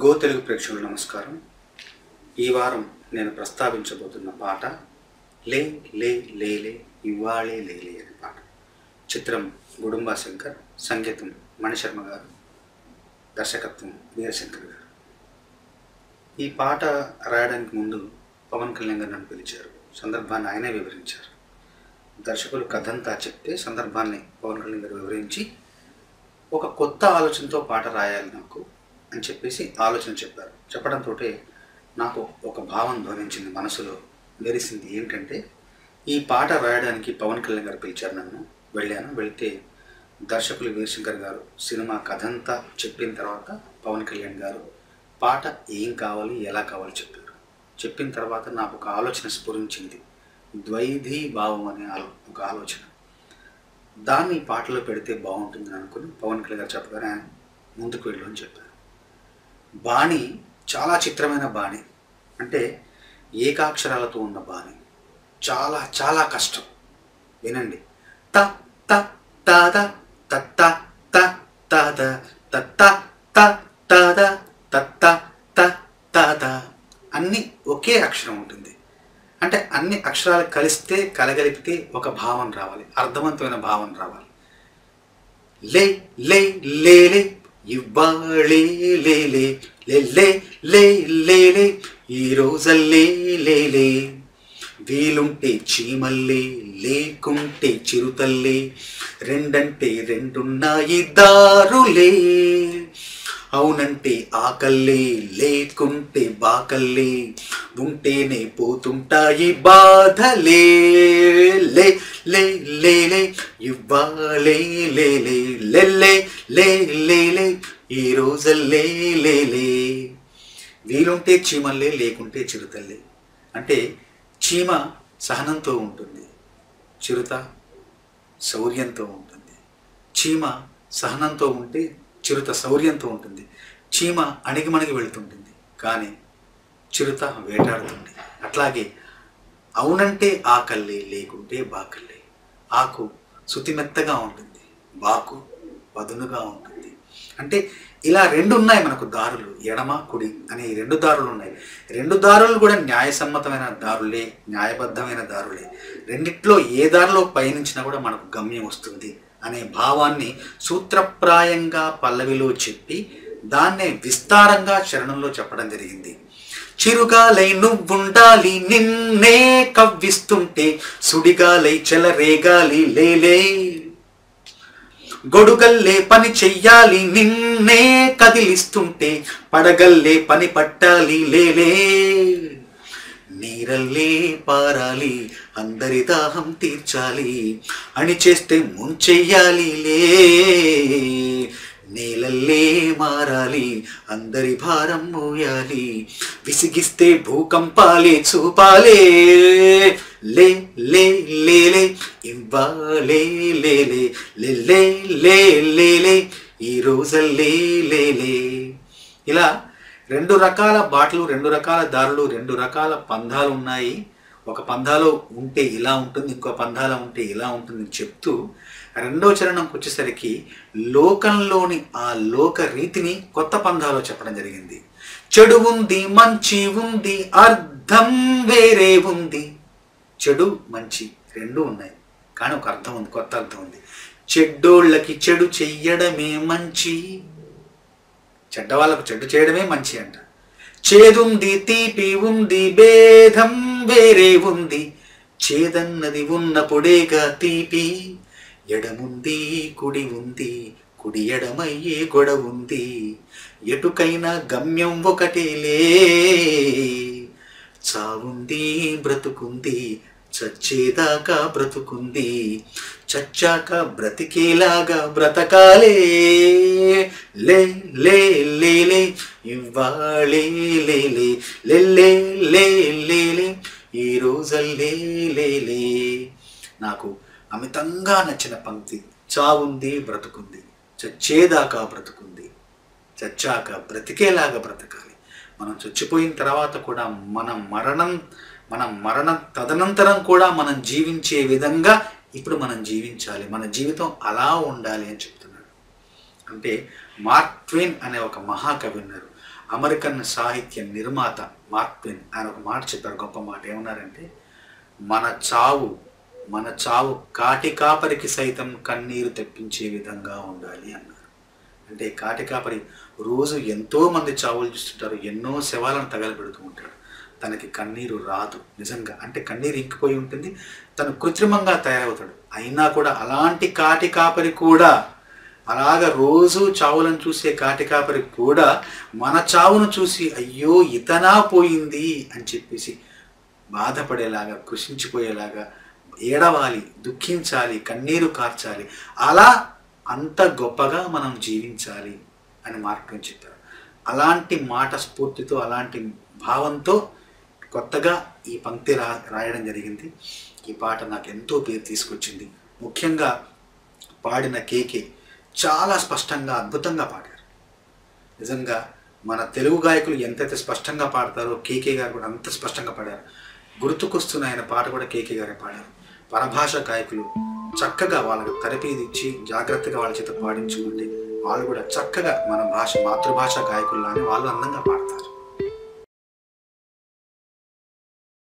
Go Telugu ప్రేక్షకులకు నమస్కారం. ఈ వారం నేను ప్రస్తావించబోతున్న పాట లే లే లేలే ఇవ్వాళే లేలే అనే పాట. చిత్రం గుడుంబా శంకర్, సంగీతం మణిశర్మ గారు, దర్శకత్వం వీరశంకర్ గారు. ఈ పాట రాయడానికి ముందు పవన్ కళ్యాణ్ గారు నన్ను పిలిచారు. సందర్భాన్ని ఆయనే వివరించారు. దర్శకులు కథంతా చెప్తే సందర్భాన్ని పవన్ కళ్యాణ్ గారు వివరించి ఒక కొత్త ఆలోచనతో పాట రాయాలి నాకు అని చెప్పేసి ఆలోచన చెప్పారు. చెప్పడంతో నాకు ఒక భావం ధ్వనించింది, మనసులో మెరిసింది. ఏంటంటే ఈ పాట రాయడానికి పవన్ కళ్యాణ్ గారు పిలిచారు. నన్ను వెళ్ళాను. వెళితే దర్శకులు వీరశంకర్ గారు సినిమా కథంతా చెప్పిన తర్వాత పవన్ కళ్యాణ్ గారు పాట ఏం కావాలి ఎలా కావాలి చెప్పారు. చెప్పిన తర్వాత నాకు ఒక ఆలోచన స్ఫురించింది, ద్వైధీ భావం అనే ఒక ఆలోచన. దాన్ని పాటలో పెడితే బాగుంటుందని అనుకుని పవన్ కళ్యాణ్ గారు చెప్పగానే ఆయన ముందుకు వెళ్ళు అని చెప్పారు. బాణి చాలా చిత్రమైన బాణి, అంటే ఏకాక్షరాలతో ఉన్న బాణి. చాలా చాలా కష్టం. వినండి. త త తాద తత్త త తాద తత్త త తాద తత్త త తాద అన్నీ ఒకే అక్షరం ఉంటుంది. అంటే అన్ని అక్షరాలు కలిస్తే కలగలిపితే ఒక భావం రావాలి, అర్థవంతమైన భావం రావాలి. లే లే లేలే ఇవ్వాళే లేలే లే లే లేలే ఈ రోజల్లే లేలే వీలుంటే చీమల్లే లేకుంటే చిరుతల్లే రెండంటే రెండున్నాయి దారులే అవునంటే ఆకల్లే లేకుంటే బాకల్లే ఉంటేనే పోతుంటాయి బాధలే లే లే లేలే ఇవ్వాలే లేలే లెల్లే లే లేలే ఈ రోజల్లే లేలే వీలుంటే చీమల్లే లేకుంటే చిరుతల్లే. అంటే చీమ సహనంతో ఉంటుంది, చిరుత శౌర్యంతో ఉంటుంది. చీమ సహనంతో ఉంటే చిరుత శౌర్యంతో ఉంటుంది. చీమ అణిగిమణిగి వెళుతుంటుంది, కానీ చిరుత వేటాడుతుంది. అట్లాగే అవునంటే ఆకల్లే లేకుంటే బాకల్లే. ఆకు శుతిమెత్తగా ఉంటుంది, బాకు వదునుగా ఉంటుంది. అంటే ఇలా రెండు ఉన్నాయి మనకు దారులు, ఎడమ కుడి అనే ఈ రెండు దారులు ఉన్నాయి. రెండు దారులు కూడా న్యాయసమ్మతమైన దారులే, న్యాయబద్ధమైన దారులే. రెండిట్లో ఏ దారిలో పయనించినా కూడా మనకు గమ్యం వస్తుంది అనే భావాన్ని సూత్రప్రాయంగా పల్లవిలో చెప్పి దాన్నే విస్తారంగా చరణంలో చెప్పడం జరిగింది. చిరుగాలై నువ్వుండాలి నిన్నే కవ్విస్తుంటే సుడిగాలై చెలరేగాలి లేలే గొడుగల్లే పని చెయ్యాలి నిన్నే కదిలిస్తుంటే పడగల్లే పని పట్టాలి లేలే నీరల్లే పారాలి అందరి దాహం తీర్చాలి అని చేస్తే ముంచెయ్యాలి లే నేలల్లే మారాలి అందరి భారం మోయాలి విసిగిస్తే భూకంపాలే చూపాలే లే లే లేలే ఇవ్వాలే లేలే లే లే లేలే ఈ రోజల్లే లేలే. ఇలా రెండు రకాల బాటలు, రెండు రకాల దారులు, రెండు రకాల పంధాలు ఉన్నాయి. ఒక పంధాలో ఉంటే ఇలా ఉంటుంది, ఇంకో పంధాలో ఉంటే ఇలా ఉంటుంది చెప్తూ రెండో చరణంకి వచ్చేసరికి లోకంలోని ఆ లోక రీతిని కొత్త పంధాలో చెప్పడం జరిగింది. చెడు ఉంది మంచి ఉంది అర్థం వేరే ఉంది. చెడు మంచి రెండు ఉన్నాయి, కానీ ఒక అర్థం ఉంది, కొత్త అర్థం ఉంది. చెడ్డోళ్ళకి చెడు చెయ్యడమే మంచి, చెడ్డవాళ్ళకు చెడ్డు చేయడమే మంచి అంట. చేదుంది తీపి ఉంది భేదం వేరే ఉంది. చేదన్నది ఉన్నప్పుడేగా తీపి. ఎడముంది కుడి ఉంది, కుడి ఎడమయ్యే గొడవ ఉంది. ఎటుకైనా గమ్యం ఒకటేలే. చావుంది బ్రతుకుంది చచ్చేదాకా బ్రతుకుంది. చచ్చాక బ్రతికేలాగా బ్రతకాలే లే లే లేలే ఇవ్వాళే లేలే లెల్లే లే లేలే ఈ రోజల్లే లేలే. నాకు అమితంగా నచ్చిన పంక్తి. చావుంది బ్రతుకుంది, చచ్చేదాకా బ్రతుకుంది, చచ్చాక బ్రతికేలాగా బ్రతకాలి. మనం చచ్చిపోయిన తర్వాత కూడా మన మరణం తదనంతరం కూడా మనం జీవించే విధంగా ఇప్పుడు మనం జీవించాలి. మన జీవితం అలా ఉండాలి అని చెప్తున్నాడు. అంటే మార్క్ ట్వైన్ అనే ఒక మహాకవి ఉన్నారు. అమెరికన్ సాహిత్య నిర్మాత మార్క్ ట్వైన్ ఆయన ఒక మాట చెప్పారు, గొప్ప మాట. ఏమన్నారంటే, మన చావు కాటి కాపరికి సైతం కన్నీరు తెప్పించే విధంగా ఉండాలి అన్నారు. అంటే కాటి కాపరి రోజు ఎంతోమంది చావులు చూస్తుంటారు, ఎన్నో శవాలను తగలబెడుతూ ఉంటాడు, తనకి కన్నీరు రాదు నిజంగా. అంటే కన్నీరు ఇంకిపోయి ఉంటుంది, తను కృత్రిమంగా తయారవుతాడు. అయినా కూడా అలాంటి కాటి కాపరి కూడా, అలాగ రోజు చావులను చూసే కాటి కాపరి కూడా మన చావును చూసి అయ్యో ఇతనా పోయింది అని చెప్పేసి బాధపడేలాగా, కృషించిపోయేలాగా ఏడవాలి, దుఃఖించాలి, కన్నీరు కార్చాలి. అలా అంత గొప్పగా మనం జీవించాలి అని మార్క్ ట్వైన్ చెప్పారు. అలాంటి మాట స్ఫూర్తితో, అలాంటి భావంతో కొత్తగా ఈ పంక్తి రాయడం జరిగింది. ఈ పాట నాకు ఎంతో పేరు తీసుకొచ్చింది. ముఖ్యంగా పాడిన కేకే చాలా స్పష్టంగా, అద్భుతంగా పాడారు. నిజంగా మన తెలుగు గాయకులు ఎంతైతే స్పష్టంగా పాడతారో కేకే గారు కూడా అంత స్పష్టంగా పాడారు. గుర్తుకొస్తున్న ఆయన పాట కూడా కేకే గారే పాడారు. పరభాష గాయకులు చక్కగా వాళ్ళకి తరపీది ఇచ్చి జాగ్రత్తగా వాళ్ళ చేత పాడించుకుంటే వాళ్ళు కూడా చక్కగా మన మాతృభాష గాయకుల్లానే వాళ్ళు అందంగా పాడతారు.